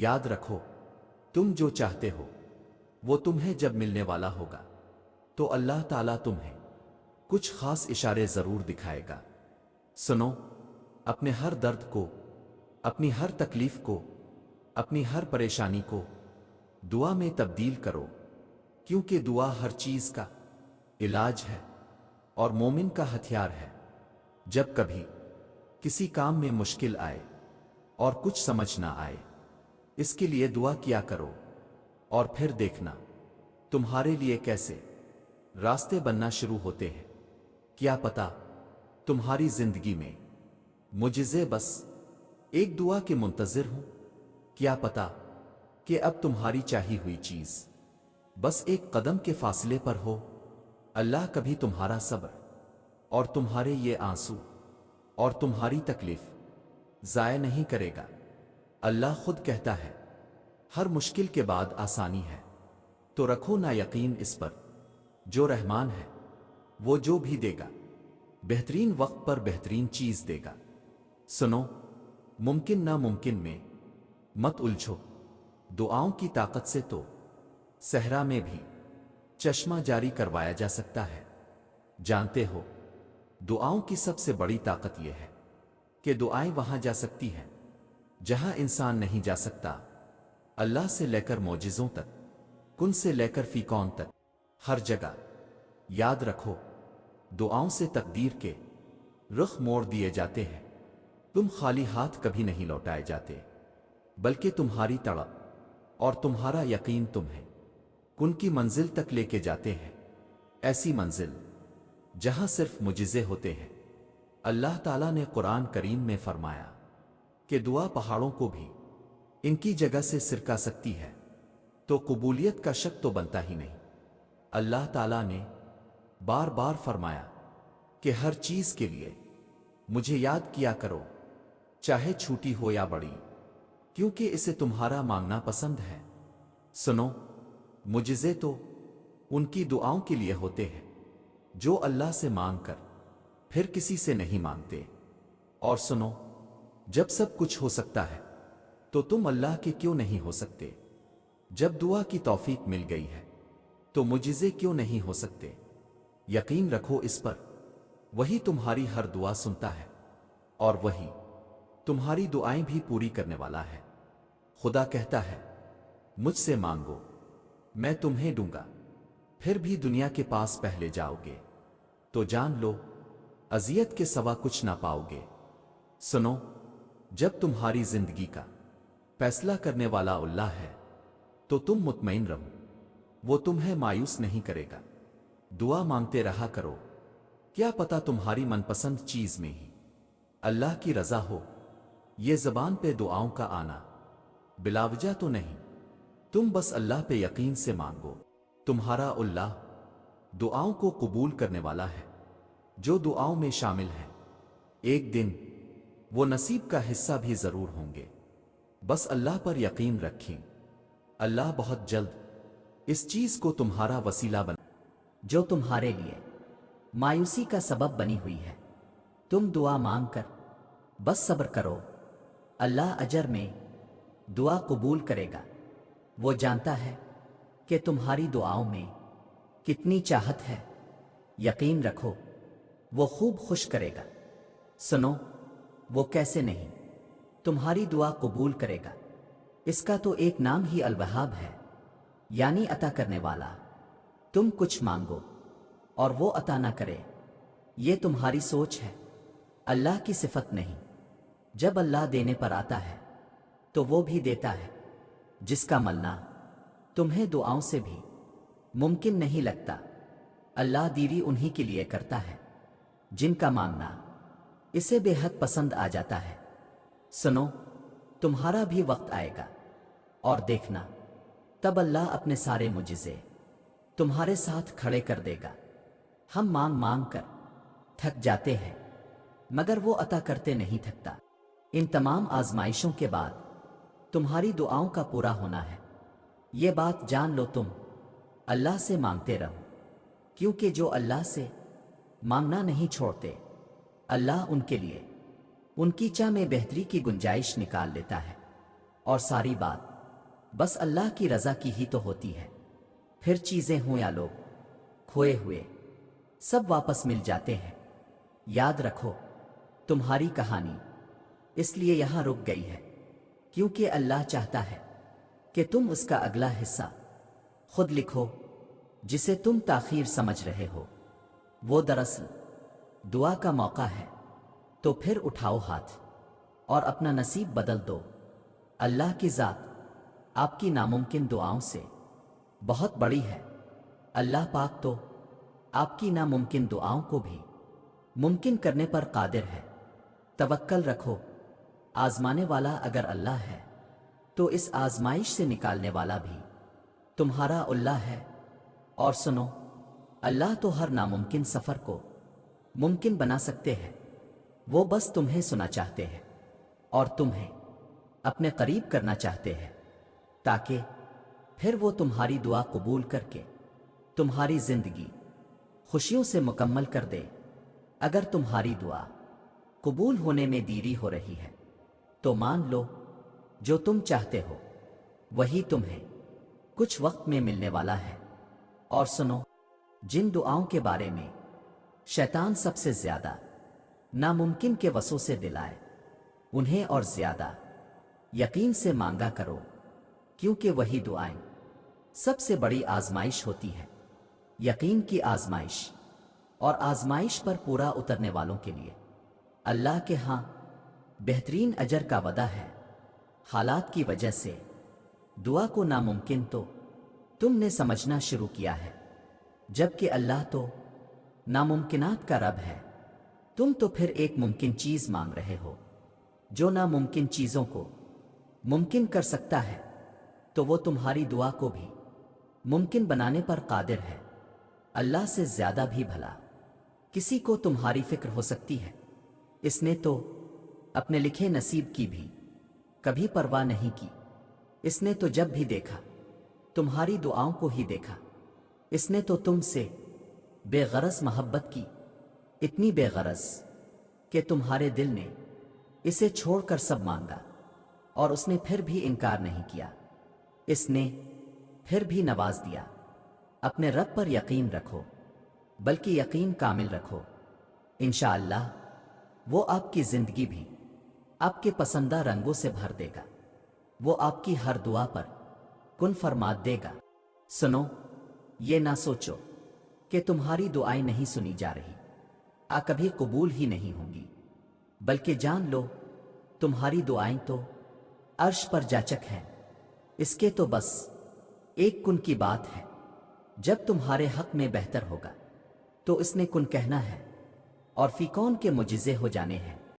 याद रखो, तुम जो चाहते हो वो तुम्हें जब मिलने वाला होगा तो अल्लाह ताला तुम्हें कुछ खास इशारे जरूर दिखाएगा। सुनो, अपने हर दर्द को, अपनी हर तकलीफ को, अपनी हर परेशानी को दुआ में तब्दील करो, क्योंकि दुआ हर चीज का इलाज है और मोमिन का हथियार है। जब कभी किसी काम में मुश्किल आए और कुछ समझ ना आए, इसके लिए दुआ किया करो और फिर देखना तुम्हारे लिए कैसे रास्ते बनना शुरू होते हैं। क्या पता तुम्हारी जिंदगी में मुझसे बस एक दुआ के मुंतजिर हूं। क्या पता कि अब तुम्हारी चाही हुई चीज बस एक कदम के फासले पर हो। अल्लाह कभी तुम्हारा सब्र और तुम्हारे ये आंसू और तुम्हारी तकलीफ जाया नहीं करेगा। अल्लाह खुद कहता है, हर मुश्किल के बाद आसानी है, तो रखो ना यकीन इस पर, जो रहमान है वो जो भी देगा बेहतरीन वक्त पर बेहतरीन चीज देगा। सुनो, मुमकिन नामुमकिन में मत उलझो, दुआओं की ताकत से तो सहरा में भी चश्मा जारी करवाया जा सकता है। जानते हो, दुआओं की सबसे बड़ी ताकत यह है कि दुआएं वहां जा सकती हैं जहां इंसान नहीं जा सकता। अल्लाह से लेकर मौजिज़ों तक, कुन से लेकर फीकौन तक, हर जगह। याद रखो, दुआओं से तकदीर के रुख मोड़ दिए जाते हैं। तुम खाली हाथ कभी नहीं लौटाए जाते, बल्कि तुम्हारी तड़प और तुम्हारा यकीन तुम्हें कुन की मंजिल तक लेके जाते हैं, ऐसी मंजिल जहां सिर्फ मुजिज़े होते हैं। अल्लाह ताला ने कुरान करीम में फरमाया कि दुआ पहाड़ों को भी इनकी जगह से सिरका सकती है, तो कबूलियत का शक तो बनता ही नहीं। अल्लाह ताला ने बार बार फरमाया कि हर चीज के लिए मुझे याद किया करो, चाहे छोटी हो या बड़ी, क्योंकि इसे तुम्हारा मांगना पसंद है। सुनो, मुजिज़े तो उनकी दुआओं के लिए होते हैं जो अल्लाह से मांग कर फिर किसी से नहीं मांगते। और सुनो, जब सब कुछ हो सकता है तो तुम अल्लाह के क्यों नहीं हो सकते? जब दुआ की तौफीक मिल गई है तो मुजिज़े क्यों नहीं हो सकते? यकीन रखो इस पर, वही तुम्हारी हर दुआ सुनता है और वही तुम्हारी दुआएं भी पूरी करने वाला है। खुदा कहता है, मुझसे मांगो मैं तुम्हें दूंगा। फिर भी दुनिया के पास पहले जाओगे तो जान लो अजियत के सिवा कुछ ना पाओगे। सुनो, जब तुम्हारी जिंदगी का फैसला करने वाला अल्लाह है तो तुम मुतमईन रहो, वो तुम्हें मायूस नहीं करेगा। दुआ मांगते रहा करो, क्या पता तुम्हारी मनपसंद चीज में ही अल्लाह की रजा हो। ये ज़बान पे दुआओं का आना बिलावजा तो नहीं, तुम बस अल्लाह पे यकीन से मांगो। तुम्हारा अल्लाह दुआओं को कबूल करने वाला है जो दुआओं में शामिल है। एक दिन वो नसीब का हिस्सा भी जरूर होंगे। बस अल्लाह पर यकीन रखें, अल्लाह बहुत जल्द इस चीज को तुम्हारा वसीला बना जो तुम्हारे लिए मायूसी का सबब बनी हुई है। तुम दुआ मांग कर बस सब्र करो, अल्लाह अजर में दुआ कबूल करेगा। वो जानता है कि तुम्हारी दुआओं में कितनी चाहत है। यकीन रखो, वो खूब खुश करेगा। सुनो, वो कैसे नहीं तुम्हारी दुआ कबूल करेगा? इसका तो एक नाम ही अल-वहाब है, यानी अता करने वाला। तुम कुछ मांगो और वो अता ना करे, ये तुम्हारी सोच है, अल्लाह की सिफत नहीं। जब अल्लाह देने पर आता है तो वो भी देता है। जिसका मलना तुम्हें दुआओं से भी मुमकिन नहीं लगता, अल्लाह दीरी उन्हीं के लिए करता है जिनका मांगना इसे बेहद पसंद आ जाता है। सुनो, तुम्हारा भी वक्त आएगा और देखना, तब अल्लाह अपने सारे मुजिज़े तुम्हारे साथ खड़े कर देगा। हम मांग मांग कर थक जाते हैं, मगर वो अता करते नहीं थकता। इन तमाम आजमाइशों के बाद तुम्हारी दुआओं का पूरा होना है, ये बात जान लो। तुम अल्लाह से मांगते रहो, क्योंकि जो अल्लाह से मांगना नहीं छोड़ते, अल्लाह उनके लिए उनकी चाह में बेहतरी की गुंजाइश निकाल लेता है और सारी बात बस अल्लाह की रज़ा की ही तो होती है। फिर चीज़ें हों या लोग, खोए हुए सब वापस मिल जाते हैं। याद रखो, तुम्हारी कहानी इसलिए यहाँ रुक गई है क्योंकि अल्लाह चाहता है कि तुम उसका अगला हिस्सा खुद लिखो जिसे तुम ताख़ीर समझ रहे हो। वो दरअसल दुआ का मौका है। तो फिर उठाओ हाथ और अपना नसीब बदल दो। अल्लाह की ज़ात आपकी नामुमकिन दुआओं से बहुत बड़ी है। अल्लाह पाक तो आपकी नामुमकिन दुआओं को भी मुमकिन करने पर कादिर है। तवक्कल रखो। आजमाने वाला अगर अल्लाह है तो इस आजमाइश से निकालने वाला भी तुम्हारा अल्लाह है। और सुनो, अल्लाह तो हर नामुमकिन सफ़र को मुमकिन बना सकते हैं। वो बस तुम्हें सुना चाहते हैं और तुम्हें अपने करीब करना चाहते हैं ताकि फिर वो तुम्हारी दुआ कबूल करके तुम्हारी जिंदगी खुशियों से मुकम्मल कर दे। अगर तुम्हारी दुआ कबूल होने में देरी हो रही है तो मान लो जो तुम चाहते हो वही तुम्हें कुछ वक्त में मिलने वाला है। और सुनो, जिन दुआओं के बारे में शैतान सबसे ज्यादा नामुमकिन के वसों से दिलाए उन्हें और ज्यादा यकीन से मांगा करो क्योंकि वही दुआएं सबसे बड़ी आजमाइश होती है। यकीन की आजमाइश और आजमाइश पर पूरा उतरने वालों के लिए अल्लाह के हां बेहतरीन अजर का वदा है। हालात की वजह से दुआ को नामुमकिन तो तुमने समझना शुरू किया है, जबकि अल्लाह तो नामुमकिनात का रब है। तुम तो फिर एक मुमकिन चीज मांग रहे हो। जो नामुमकिन चीजों को मुमकिन कर सकता है तो वो तुम्हारी दुआ को भी मुमकिन बनाने पर कादिर है। अल्लाह से ज्यादा भी भला किसी को तुम्हारी फिक्र हो सकती है। इसने तो अपने लिखे नसीब की भी कभी परवाह नहीं की। इसने तो जब भी देखा तुम्हारी दुआओं को ही देखा। इसने तो तुमसे बेगरज मोहब्बत की, इतनी बेगरज कि तुम्हारे दिल ने इसे छोड़कर सब मांगा और उसने फिर भी इनकार नहीं किया। इसने फिर भी नवाज दिया। अपने रब पर यकीन रखो, बल्कि यकीन कामिल रखो। इंशाअल्लाह वो आपकी जिंदगी भी आपके पसंदा रंगों से भर देगा। वो आपकी हर दुआ पर कुन फरमा देगा। सुनो, ये ना सोचो कि तुम्हारी दुआएं नहीं सुनी जा रही, कभी कबूल ही नहीं होंगी, बल्कि जान लो तुम्हारी दुआएं तो अर्श पर जाचक हैं। इसके तो बस एक कुन की बात है। जब तुम्हारे हक में बेहतर होगा तो इसने कुन कहना है और फी कौन के मुजिज़े हो जाने हैं।